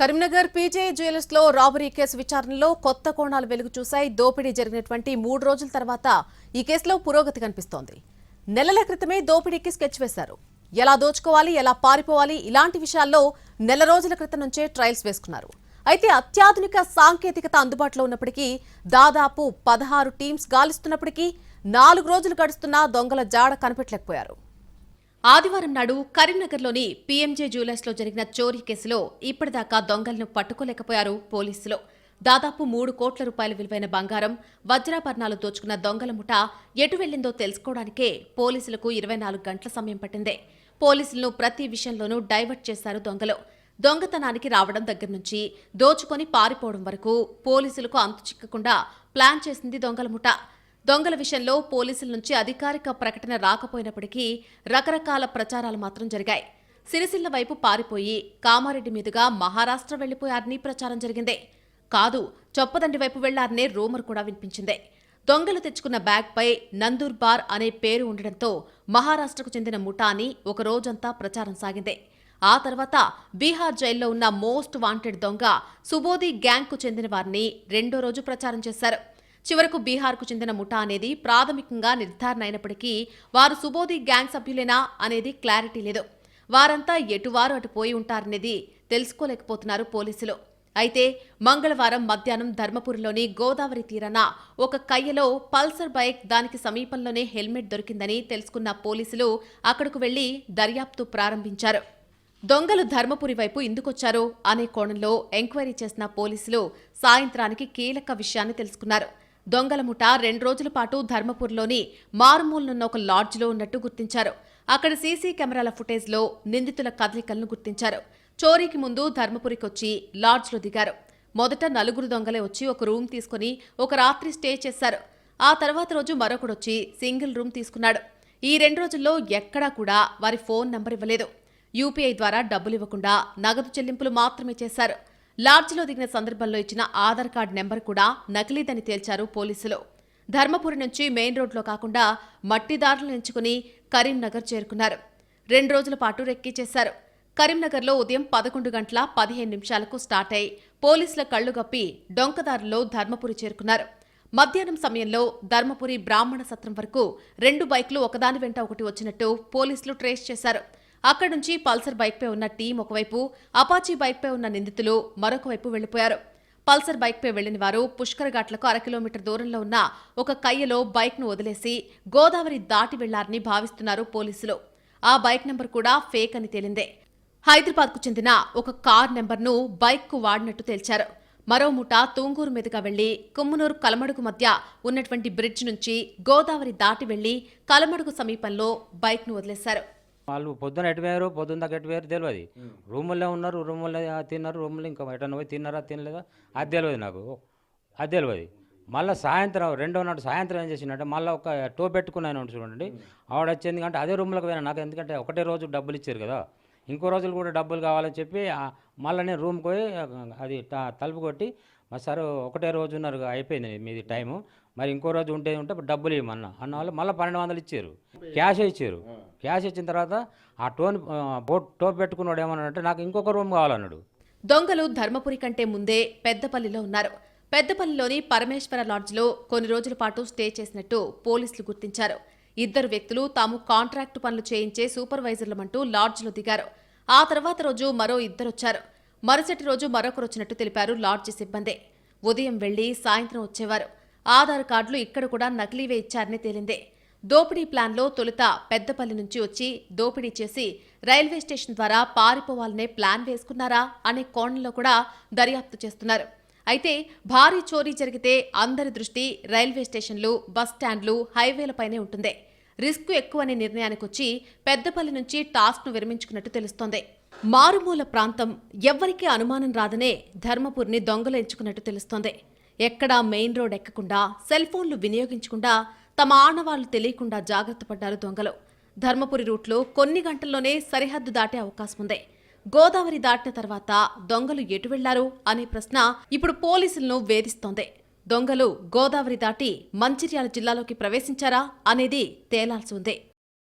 Karimnagar PJ jewellers లో robbery case విచారణలో కొత్త కోణాలు వెలుగు చూశాయి. దోపిడీ జరిగినటువంటి 3 రోజుల తర్వాత ఈ కేసులో పురోగతి కనిపిస్తోంది. నెలల క్రితమే దోపిడీకి స్కెచ్ వేశారు. ఎలా దోచుకోవాలి, ఎలా పారిపోవాలి ఇలాంటి విషయాల్లో నెల రోజుల క్రితం నుంచే ట్రయల్స్ వేసుకున్నారు. అయితే అత్యాధునిక సాంకేతికత అందుబాటులో ఉన్నప్పటికీ దాదాపు 16 టీమ్స్ గాలిస్తున్నప్పటికీ 4 రోజులు గడుస్తున్నా దొంగల జాడ కనిపెట్టలేకపోయారు. ఆదివారం నాడు కరీంనగర్లోని పీఎంజే జ్యువెలర్స్ లో జరిగిన చోరీ కేసులో ఇప్పటిదాకా దొంగలను పట్టుకోలేకపోయారు పోలీసులు. దాదాపు 3 కోట్ల రూపాయల విలువైన బంగారం, వజ్రాభరణాలు దోచుకున్న దొంగల ముఠ ఎటు వెళ్లిందో తెలుసుకోవడానికే పోలీసులకు 24 గంటల సమయం పట్టింది. పోలీసులను ప్రతి విషయంలోనూ డైవర్ట్ చేశారు దొంగలు. దొంగతనానికి రావడం దగ్గర నుంచి దోచుకొని పారిపోవడం వరకు పోలీసులకు అంతు చిక్కకుండా ప్లాన్ చేసింది దొంగల ముఠ. దొంగల విషయంలో పోలీసుల నుంచి అధికారిక ప్రకటన రాకపోయినప్పటికీ రకరకాల ప్రచారాలు మాత్రం జరిగాయి. సిరిసిల్ల వైపు పారిపోయి కామారెడ్డి మీదుగా మహారాష్ట్ర వెళ్లిపోయారని ప్రచారం జరిగింది. కాదు, చొప్పదండి వైపు వెళ్లారనే రూమర్ కూడా వినిపించింది. దొంగలు తెచ్చుకున్న బ్యాగ్పై నందూర్ బార్ అనే పేరు ఉండడంతో మహారాష్ట్రకు చెందిన ముఠా అని ఒక రోజంతా ప్రచారం సాగింది. ఆ తర్వాత బీహార్ జైల్లో ఉన్న మోస్ట్ వాంటెడ్ దొంగ సుబోధి గ్యాంగ్కు చెందిన వారిని రెండో రోజు ప్రచారం చేశారు. చివరకు బీహార్కు చెందిన ముఠా అనేది ప్రాథమికంగా నిర్ధారణ అయినప్పటికీ వారు సుబోధి గ్యాంగ్ సభ్యులేనా అనేది క్లారిటీ లేదు. వారంతా ఎటువారు అటు పోయి ఉంటారనేది తెలుసుకోలేకపోతున్నారు పోలీసులు. అయితే మంగళవారం మధ్యాహ్నం ధర్మపురిలోని గోదావరి తీరాన ఒక కయ్యలో పల్సర్ బైక్, దానికి సమీపంలోనే హెల్మెట్ దొరికిందని తెలుసుకున్న పోలీసులు అక్కడకు వెళ్లి దర్యాప్తు ప్రారంభించారు. దొంగలు ధర్మపురి వైపు ఎందుకొచ్చారో అనే కోణంలో ఎంక్వైరీ చేసిన పోలీసులు సాయంత్రానికి కీలక విషయాన్ని తెలుసుకున్నారు. దొంగల ముఠ 2 రోజుల పాటు ధర్మపురిలోని మారుమూలనున్న ఒక లాడ్జ్లో ఉన్నట్టు గుర్తించారు. అక్కడ సీసీ కెమెరాల ఫుటేజ్లో నిందితుల కదలికలను గుర్తించారు. చోరీకి ముందు ధర్మపురికొచ్చి లాడ్జ్లో దిగారు. మొదట 4 దొంగలే వచ్చి ఒక రూమ్ తీసుకుని ఒక రాత్రి స్టే చేశారు. ఆ తర్వాత రోజు మరొకడొచ్చి సింగిల్ రూమ్ తీసుకున్నాడు. ఈ 2 రోజుల్లో ఎక్కడా కూడా వారి ఫోన్ నంబర్ ఇవ్వలేదు. యూపీఐ ద్వారా డబ్బులు ఇవ్వకుండా నగదు చెల్లింపులు మాత్రమే చేశారు. లాడ్జిలో దిగిన సందర్భంలో ఇచ్చిన ఆధార్ కార్డు నెంబర్ కూడా నకిలీదని తేల్చారు పోలీసులు. ధర్మపురి నుంచి మెయిన్ రోడ్లో కాకుండా మట్టిదారులను ఎంచుకుని కరీంనగర్ చేరుకున్నారు. 2 రోజుల పాటు రెక్కీ చేశారు. కరీంనగర్లో ఉదయం 11 గంటల 15 నిమిషాలకు స్టార్ట్ అయి పోలీసుల కళ్లుగప్పి డొంకదారుల్లో ధర్మపురి చేరుకున్నారు. మధ్యాహ్నం సమయంలో ధర్మపురి బ్రాహ్మణ సత్రం వరకు 2 బైక్లు ఒకదాని వెంట ఒకటి వచ్చినట్టు పోలీసులు ట్రేస్ చేశారు. అక్కడి నుంచి పల్సర్ బైక్పై ఉన్న టీం ఒకవైపు, అపాచీ బైక్పై ఉన్న నిందితులు మరొక వైపు వెళ్లిపోయారు. పల్సర్ బైక్పై వెళ్లిన వారు పుష్కర్ ఘాట్లకు 1 కిలోమీటర్ దూరంలో ఉన్న ఒక కయ్యలో బైక్ను వదిలేసి గోదావరి దాటి వెళ్లారని భావిస్తున్నారు పోలీసులు. ఆ బైక్ నెంబర్ కూడా ఫేక్ అని తేలిందే. హైదరాబాద్కు చెందిన ఒక కార్ నెంబర్ను బైక్కు వాడినట్టు తేల్చారు. మరో ముఠా తుంగూరు మీదుగా వెళ్లి కుమ్మనూరు కలమడుగు మధ్య ఉన్నటువంటి బ్రిడ్జ్ నుంచి గోదావరి దాటి వెళ్లి కలమడుగు సమీపంలో బైక్ను వదిలేశారు. వాళ్ళు పొద్దున ఎటు వేరు, పొద్దున్న దాకా ఎటు వేరు తెలియదు. రూముల్లో ఉన్నారు, రూముల్లో తిన్నారు, రూముల్లో ఇంకా ఎటన్నా పోయి తిన్నారా తినలేదా అది తెలియదు నాకు, అది తెలియదు. మళ్ళీ సాయంత్రం 2వ నాడు సాయంత్రం ఏం చేసిందంటే మళ్ళీ ఒక టో పెట్టుకున్నాను చూడండి, ఆవిడ వచ్చింది అంటే అదే రూమ్లోకి పోయినా నాకు, ఎందుకంటే ఒకటే రోజు డబ్బులు ఇచ్చారు కదా, ఇంకో రోజులు కూడా డబ్బులు కావాలని చెప్పి మళ్ళీ నేను రూమ్కి పోయి అది తలుపు కొట్టి మా సార్ ఒకటే రోజు ఉన్నారు అయిపోయింది మీది టైము, మరి ఇంకో రోజు ఉంటే డబ్బులు ఇవ్వమన్నా అన్న వాళ్ళు మళ్ళీ 1200 ఇచ్చారు. క్యాష్ ఇచ్చారు. క్యాష్ ఇచ్చిన తర్వాత ఆ టో పెట్టుకున్నాడు ఏమన్నాడంటే నాకు ఇంకొక రూమ్ కావాలన్నాడు. దొంగలు ధర్మపురి కంటే ముందే పెద్దపల్లిలో ఉన్నారు. పెద్దపల్లిలోని పరమేశ్వర లాడ్జ్లో కొన్ని రోజుల పాటు స్టే చేసినట్టు పోలీసులు గుర్తించారు. 2 వ్యక్తులు తాము కాంట్రాక్టు పనులు చేయించే సూపర్వైజర్లమంటూ లాడ్జ్లో దిగారు. ఆ తర్వాత రోజు మరో 2 వచ్చారు. మరుసటి రోజు మరొకరొచ్చినట్టు తెలిపారు లాడ్జి సిబ్బంది. ఉదయం వెళ్లి సాయంత్రం వచ్చేవారు. ఆధార్ కార్డులు ఇక్కడ కూడా నకిలీవే ఇచ్చారని తేలిందే. దోపిడీ ప్లాన్లో తొలుత పెద్దపల్లి నుంచి వచ్చి దోపిడీ చేసి రైల్వే స్టేషన్ ద్వారా పారిపోవాలనే ప్లాన్ వేసుకున్నారా అనే కోణంలో కూడా దర్యాప్తు చేస్తున్నారు. అయితే భారీ చోరీ జరిగితే అందరి దృష్టి రైల్వే స్టేషన్లు, బస్టాండ్లు, హైవేలపైనే ఉంటుంది. రిస్క్ ఎక్కువనే నిర్ణయానికొచ్చి పెద్దపల్లి నుంచి టాస్క్ను విరమించుకున్నట్టు తెలుస్తోంది. మారుమూల ప్రాంతం, ఎవ్వరికీ అనుమానం రాదనే ధర్మపురిని దొంగలు ఎంచుకున్నట్టు తెలుస్తోంది. ఎక్కడా మెయిన్ రోడ్ ఎక్కకుండా, సెల్ ఫోన్లు వినియోగించకుండా, తమ ఆనవాళ్లు తెలియకుండా జాగ్రత్త పడ్డారు దొంగలు. ధర్మపురి రూట్లో కొన్ని గంటల్లోనే సరిహద్దు దాటే అవకాశం ఉంది. గోదావరి దాటిన తర్వాత దొంగలు ఎటు వెళ్లారు అనే ప్రశ్న ఇప్పుడు పోలీసులను వేధిస్తోంది. దొంగలు గోదావరి దాటి మంచిర్యాల జిల్లాలోకి ప్రవేశించారా అనేది తేలాల్సి ఉంది.